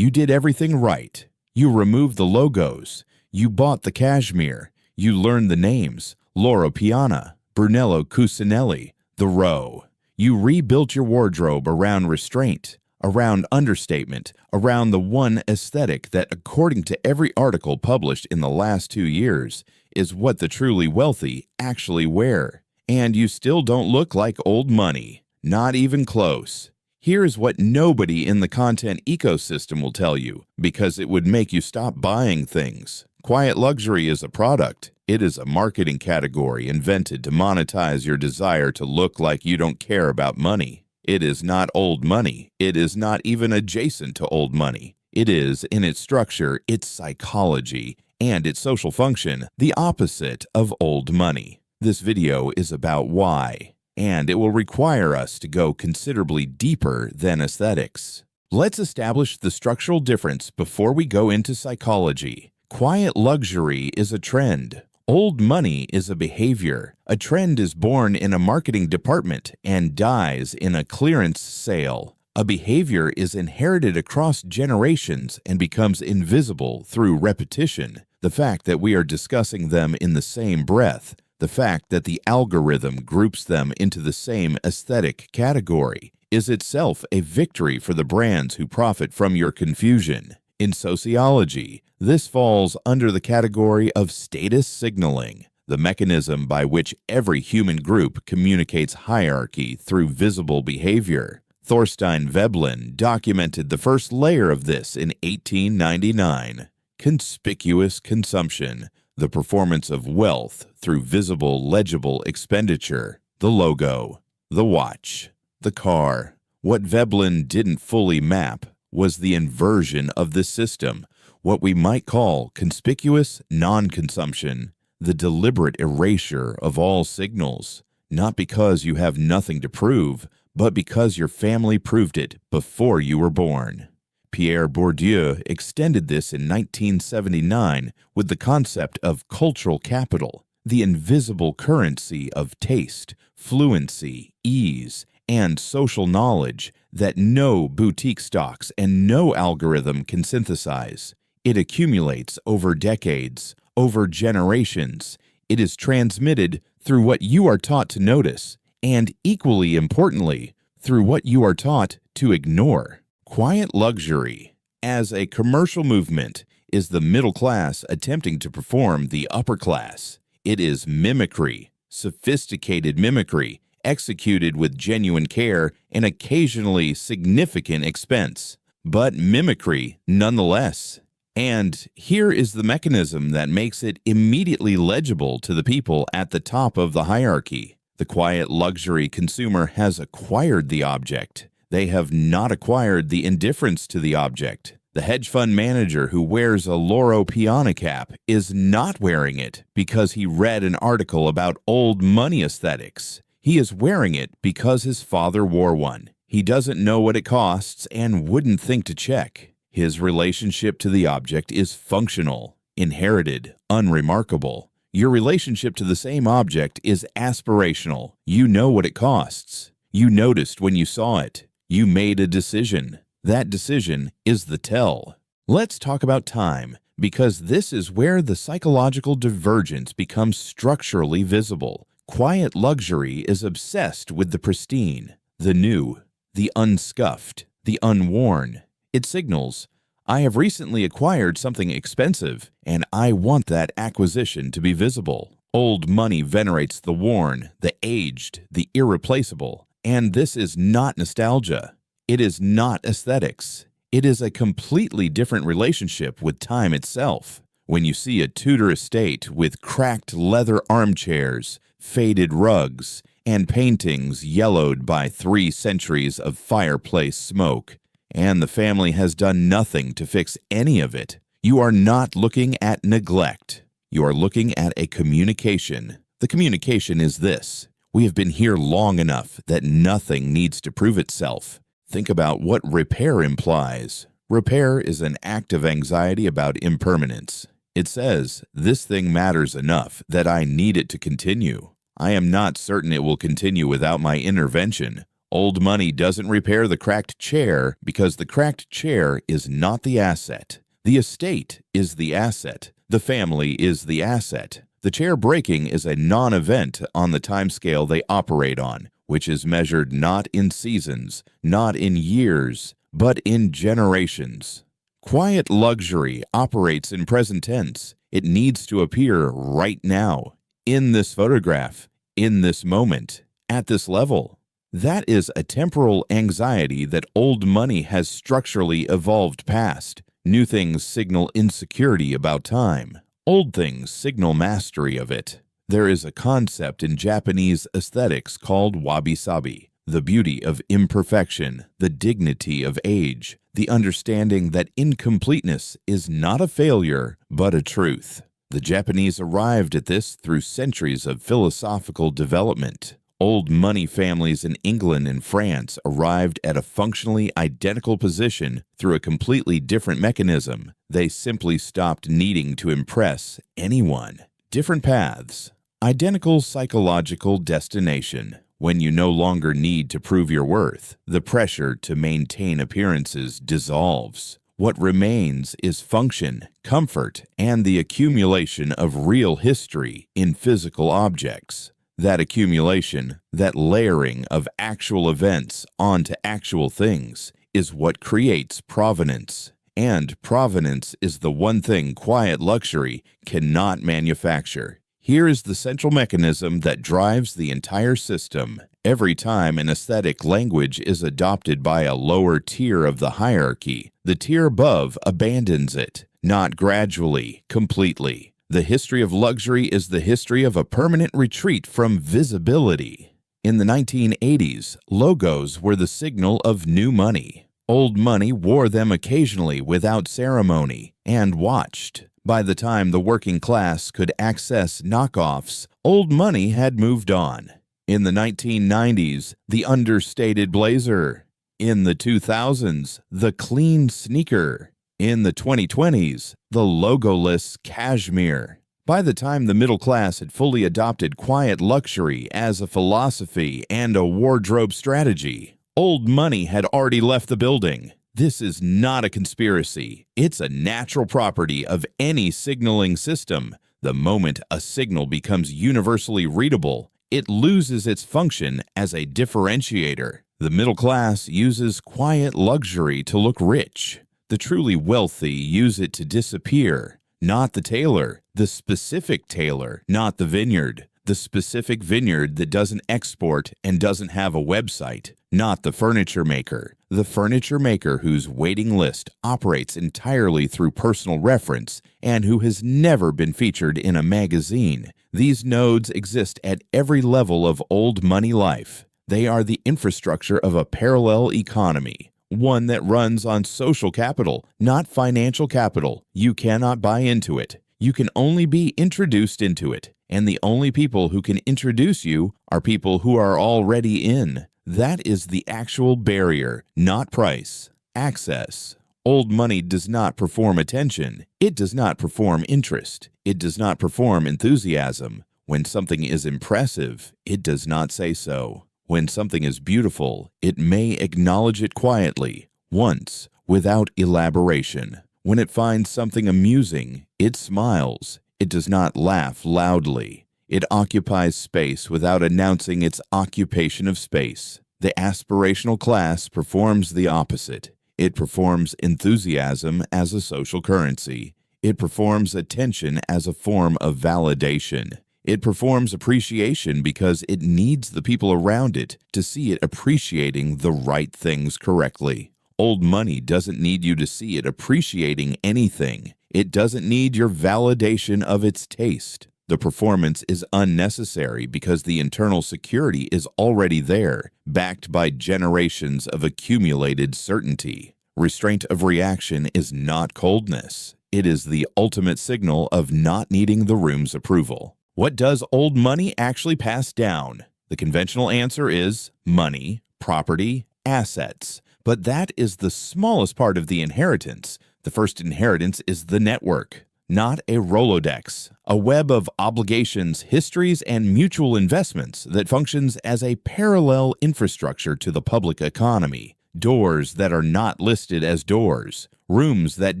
You did everything right. You removed the logos. You bought the cashmere. You learned the names, Loro Piana, Brunello Cucinelli, the Row. You rebuilt your wardrobe around restraint, around understatement, around the one aesthetic that, according to every article published in the last 2 years, is what the truly wealthy actually wear. And you still don't look like old money. Not even close. Here is what nobody in the content ecosystem will tell you, because it would make you stop buying things. Quiet luxury is a product. It is a marketing category invented to monetize your desire to look like you don't care about money. It is not old money. It is not even adjacent to old money. It is, in its structure, its psychology, and its social function, the opposite of old money. This video is about why, and it will require us to go considerably deeper than aesthetics. Let's establish the structural difference before we go into psychology. Quiet luxury is a trend. Old money is a behavior. A trend is born in a marketing department and dies in a clearance sale. A behavior is inherited across generations and becomes invisible through repetition. The fact that we are discussing them in the same breath, the fact that the algorithm groups them into the same aesthetic category, is itself a victory for the brands who profit from your confusion. In sociology, this falls under the category of status signaling, the mechanism by which every human group communicates hierarchy through visible behavior. Thorstein Veblen documented the first layer of this in 1899. Conspicuous consumption, the performance of wealth through visible, legible expenditure. The logo, the watch, the car. What Veblen didn't fully map was the inversion of this system, what we might call conspicuous non-consumption, the deliberate erasure of all signals, not because you have nothing to prove, but because your family proved it before you were born. Pierre Bourdieu extended this in 1979 with the concept of cultural capital, the invisible currency of taste, fluency, ease, and social knowledge that no boutique stocks and no algorithm can synthesize. It accumulates over decades, over generations. It is transmitted through what you are taught to notice, and equally importantly, through what you are taught to ignore. Quiet luxury, as a commercial movement, is the middle class attempting to perform the upper class. It is mimicry, sophisticated mimicry, executed with genuine care and occasionally significant expense, but mimicry nonetheless. And here is the mechanism that makes it immediately legible to the people at the top of the hierarchy. The quiet luxury consumer has acquired the object. They have not acquired the indifference to the object. The hedge fund manager who wears a Loro Piana cap is not wearing it because he read an article about old money aesthetics. He is wearing it because his father wore one. He doesn't know what it costs and wouldn't think to check. His relationship to the object is functional, inherited, unremarkable. Your relationship to the same object is aspirational. You know what it costs. You noticed when you saw it. You made a decision. That decision is the tell. Let's talk about time, because this is where the psychological divergence becomes structurally visible. Quiet luxury is obsessed with the pristine, the new, the unscuffed, the unworn. It signals, I have recently acquired something expensive, and I want that acquisition to be visible. Old money venerates the worn, the aged, the irreplaceable. And this is not nostalgia. It is not aesthetics. It is a completely different relationship with time itself. When you see a Tudor estate with cracked leather armchairs, faded rugs, and paintings yellowed by 3 centuries of fireplace smoke, and the family has done nothing to fix any of it, you are not looking at neglect. You are looking at a communication. The communication is this: we have been here long enough that nothing needs to prove itself. Think about what repair implies. Repair is an act of anxiety about impermanence. It says, this thing matters enough that I need it to continue. I am not certain it will continue without my intervention. Old money doesn't repair the cracked chair because the cracked chair is not the asset. The estate is the asset. The family is the asset. The chair breaking is a non-event on the timescale they operate on, which is measured not in seasons, not in years, but in generations. Quiet luxury operates in present tense. It needs to appear right now, in this photograph, in this moment, at this level. That is a temporal anxiety that old money has structurally evolved past. New things signal insecurity about time. Old things signal mastery of it. There is a concept in Japanese aesthetics called wabi-sabi, the beauty of imperfection, the dignity of age, the understanding that incompleteness is not a failure, but a truth. The Japanese arrived at this through centuries of philosophical development. Old money families in England and France arrived at a functionally identical position through a completely different mechanism. They simply stopped needing to impress anyone. Different paths. Identical psychological destination. When you no longer need to prove your worth, the pressure to maintain appearances dissolves. What remains is function, comfort, and the accumulation of real history in physical objects. That accumulation, that layering of actual events onto actual things, is what creates provenance. And provenance is the one thing quiet luxury cannot manufacture. Here is the central mechanism that drives the entire system. Every time an aesthetic language is adopted by a lower tier of the hierarchy, the tier above abandons it, not gradually, completely. The history of luxury is the history of a permanent retreat from visibility. In the 1980s, logos were the signal of new money. Old money wore them occasionally without ceremony and watched. By the time the working class could access knockoffs, old money had moved on. In the 1990s, the understated blazer. In the 2000s, the clean sneaker. In the 2020s, the logoless cashmere. By the time the middle class had fully adopted quiet luxury as a philosophy and a wardrobe strategy, old money had already left the building. This is not a conspiracy. It's a natural property of any signaling system. The moment a signal becomes universally readable, it loses its function as a differentiator. The middle class uses quiet luxury to look rich. The truly wealthy use it to disappear. Not the tailor, the specific tailor, not the vineyard. The specific vineyard that doesn't export and doesn't have a website, not the furniture maker. The furniture maker whose waiting list operates entirely through personal reference and who has never been featured in a magazine. These nodes exist at every level of old money life. They are the infrastructure of a parallel economy. One that runs on social capital, not financial capital. You cannot buy into it. You can only be introduced into it. And the only people who can introduce you are people who are already in. That is the actual barrier, not price. Access. Old money does not perform attention. It does not perform interest. It does not perform enthusiasm. When something is impressive, it does not say so. When something is beautiful, it may acknowledge it quietly, once, without elaboration. When it finds something amusing, it smiles. It does not laugh loudly. It occupies space without announcing its occupation of space. The aspirational class performs the opposite. It performs enthusiasm as a social currency. It performs attention as a form of validation. It performs appreciation because it needs the people around it to see it appreciating the right things correctly. Old money doesn't need you to see it appreciating anything. It doesn't need your validation of its taste. The performance is unnecessary because the internal security is already there, backed by generations of accumulated certainty. Restraint of reaction is not coldness. It is the ultimate signal of not needing the room's approval. What does old money actually pass down? The conventional answer is money, property, assets. But that is the smallest part of the inheritance. The first inheritance is the network. not a Rolodex, a web of obligations, histories, and mutual investments that functions as a parallel infrastructure to the public economy. Doors that are not listed as doors, rooms that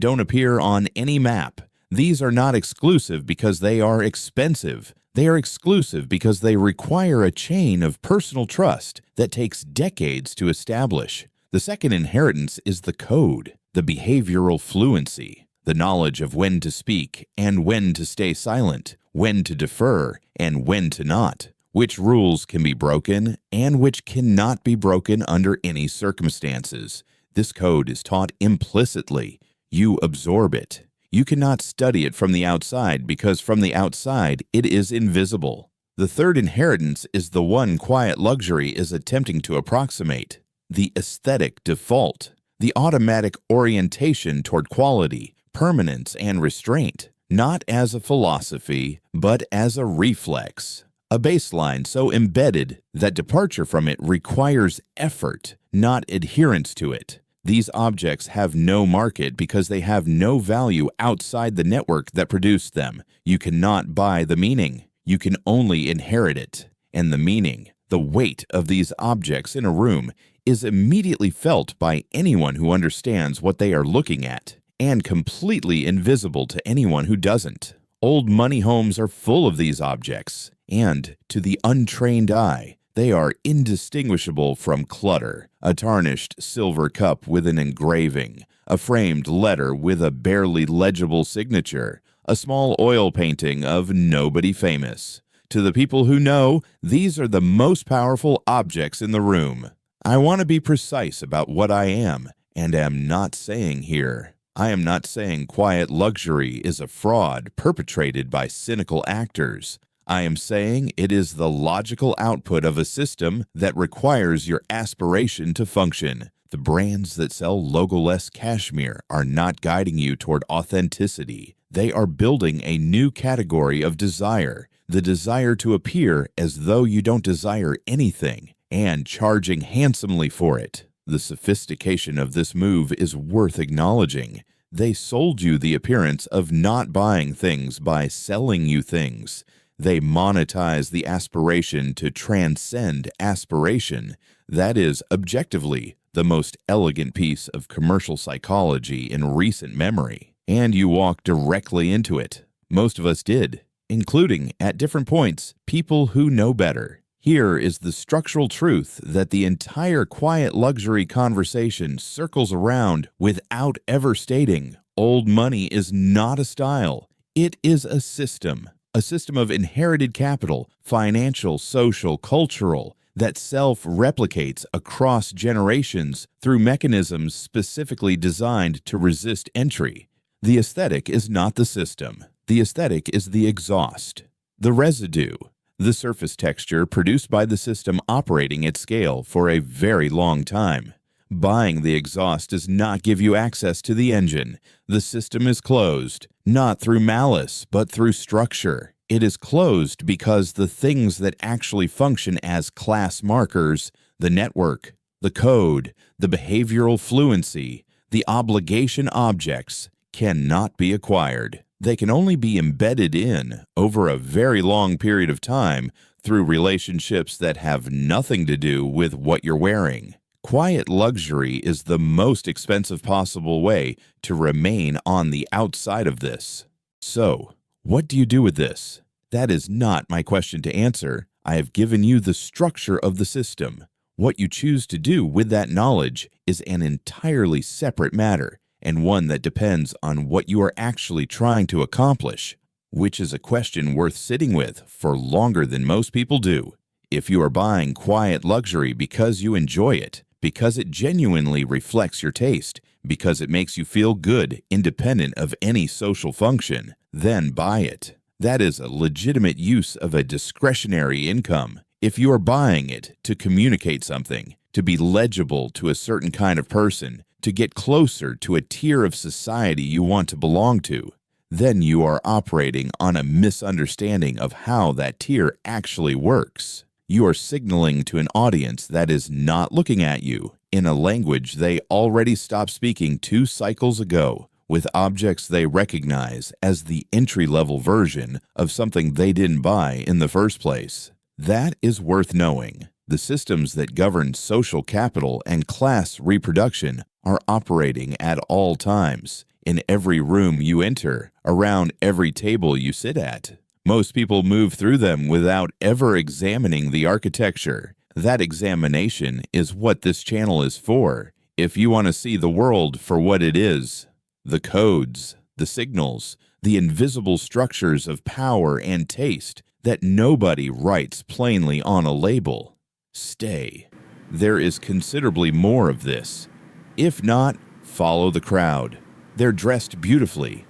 don't appear on any map. These are not exclusive because they are expensive. They are exclusive because they require a chain of personal trust that takes decades to establish. The second inheritance is the code, the behavioral fluency, the knowledge of when to speak and when to stay silent, when to defer and when to not, which rules can be broken and which cannot be broken under any circumstances. This code is taught implicitly. You absorb it. You cannot study it from the outside because from the outside it is invisible. The third inheritance is the one quiet luxury is attempting to approximate. The aesthetic default, the automatic orientation toward quality, permanence, and restraint, not as a philosophy, but as a reflex. A baseline so embedded that departure from it requires effort, not adherence to it. These objects have no market because they have no value outside the network that produced them. You cannot buy the meaning. You can only inherit it. And the meaning, the weight of these objects in a room, is immediately felt by anyone who understands what they are looking at, and completely invisible to anyone who doesn't. Old money homes are full of these objects, and to the untrained eye, they are indistinguishable from clutter, a tarnished silver cup with an engraving, a framed letter with a barely legible signature, a small oil painting of nobody famous. To the people who know, these are the most powerful objects in the room. I want to be precise about what I am and am not saying here. I am not saying quiet luxury is a fraud perpetrated by cynical actors. I am saying it is the logical output of a system that requires your aspiration to function. The brands that sell logoless cashmere are not guiding you toward authenticity. They are building a new category of desire, the desire to appear as though you don't desire anything, and charging handsomely for it. The sophistication of this move is worth acknowledging. They sold you the appearance of not buying things by selling you things. They monetize the aspiration to transcend aspiration. That is, objectively, the most elegant piece of commercial psychology in recent memory. And you walk directly into it. Most of us did, including, at different points, people who know better. Here is the structural truth that the entire quiet luxury conversation circles around without ever stating. Old money is not a style. It is a system of inherited capital, financial, social, cultural, that self-replicates across generations through mechanisms specifically designed to resist entry. The aesthetic is not the system. The aesthetic is the exhaust, the residue, the surface texture produced by the system operating at scale for a very long time. Buying the exhaust does not give you access to the engine. The system is closed, not through malice, but through structure. It is closed because the things that actually function as class markers, the network, the code, the behavioral fluency, the obligation objects, cannot be acquired. They can only be embedded in, over a very long period of time, through relationships that have nothing to do with what you're wearing. Quiet luxury is the most expensive possible way to remain on the outside of this. So, what do you do with this? That is not my question to answer. I have given you the structure of the system. What you choose to do with that knowledge is an entirely separate matter, and one that depends on what you are actually trying to accomplish, which is a question worth sitting with for longer than most people do. If you are buying quiet luxury because you enjoy it, because it genuinely reflects your taste, because it makes you feel good independent of any social function, then buy it. That is a legitimate use of a discretionary income. If you are buying it to communicate something, to be legible to a certain kind of person, to get closer to a tier of society you want to belong to, then you are operating on a misunderstanding of how that tier actually works. You are signaling to an audience that is not looking at you in a language they already stopped speaking 2 cycles ago, with objects they recognize as the entry-level version of something they didn't buy in the first place. That is worth knowing. The systems that govern social capital and class reproduction are operating at all times, in every room you enter, around every table you sit at. Most people move through them without ever examining the architecture. That examination is what this channel is for. If you want to see the world for what it is, the codes, the signals, the invisible structures of power and taste that nobody writes plainly on a label, stay. There is considerably more of this. If not, follow the crowd. They're dressed beautifully,